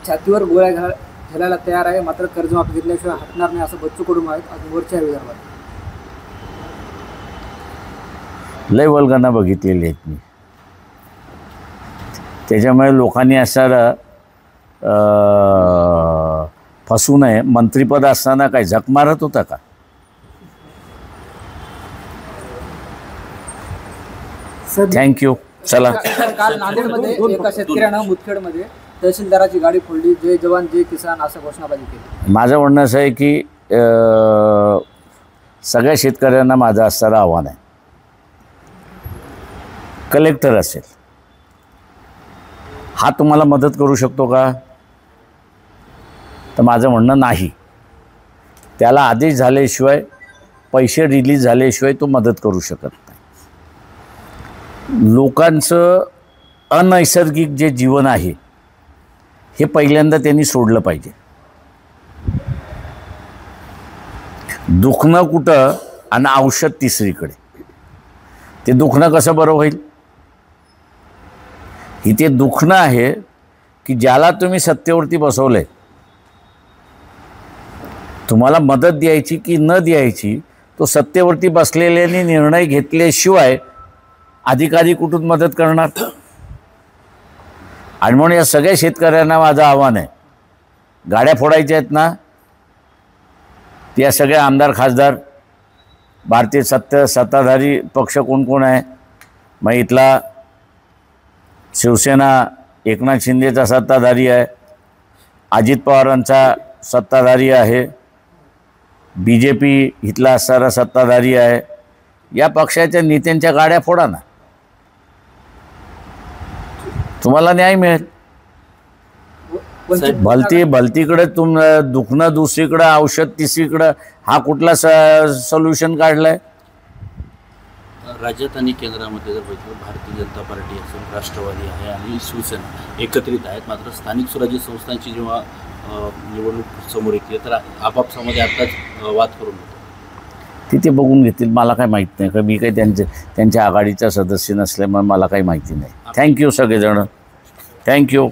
छातीवर गोळ्या घालायला तयार आहे, मात्र कर्जमाफी घेतल्याशिवाय हटणार नाही असं बच्चू कडू आहेत आज वरच्या विदर्भात. लय वल्गना बघितलेली आहेत मी, त्याच्यामुळे लोकांनी असा फसू नये. मंत्रिपद असताना काय झक मारत होता का? थँक्यू. चला. काल नांदेडमध्ये एका शेतकऱ्यानं मुदखेडमध्ये तहसीलदाराची गाडी फोडली. जय जवान जय किसान असं घोषणाबाजी केली. माझं म्हणणं असं आहे की सगळ्या शेतकऱ्यांना माझं असणारं आव्हान आहे, कलेक्टर असेल हा तुम्हाला मदत करू शकतो का? तर माझं म्हणणं नाही. त्याला आदेश झाल्याशिवाय, पैसे रिलीज झाल्याशिवाय तो मदत करू शकत नाही. लोकांचं अनैसर्गिक जे जीवन आहे हे पहिल्यांदा त्यांनी सोडलं पाहिजे. दुखणं कुठं आणि औषध तिसरीकडे. ते दुखणं कसं बरं होईल? इथे दुखणं आहे की ज्याला तुम्ही सत्तेवरती बसवलंय, तुम्हाला मदत द्यायची की न द्यायची तो सत्तेवरती बसलेल्याने निर्णय घेतल्याशिवाय अधिकारी कुठून मदत करणार? आणि म्हणून या सगळ्या शेतकऱ्यांना माझं आव्हान आहे, गाड्या फोडायच्या आहेत ना, त्या सगळ्या आमदार खासदार भारतीय सत्ताधारी पक्ष कोण कोण आहे? मग इथला शिवसेना एकनाथ शिंदेचा सत्ताधारी आहे, अजित पवारांचा सत्ताधारी आहे, BJP इथला असणारा सत्ताधारी आहे. या पक्षाच्या नेत्यांच्या गाड्या फोडा ना, तुम्हाला न्याय मिळेल. भलतीकडे दुखणं दुसरीकडं, औषध तिसरीकडं, हा कुठला सोल्युशन काढलाय? राज्यात आणि केंद्रामध्ये जर बघितलं, भारतीय जनता पार्टी असेल, राष्ट्रवादी आहे आणि शिवसेना एकत्रित आहेत. मात्र स्थानिक स्वराज्य संस्थांची जेव्हा निवडणूक समोर येते तर आपापसामध्ये आत्ताच वाद करून होतो. तिथे बघून घेतील, मला काय माहीत नाही, का मी काही त्यांच्या आघाडीचा सदस्य नसल्यामुळे मला काही माहिती नाही. थँक्यू सगळेजण, थँक्यू.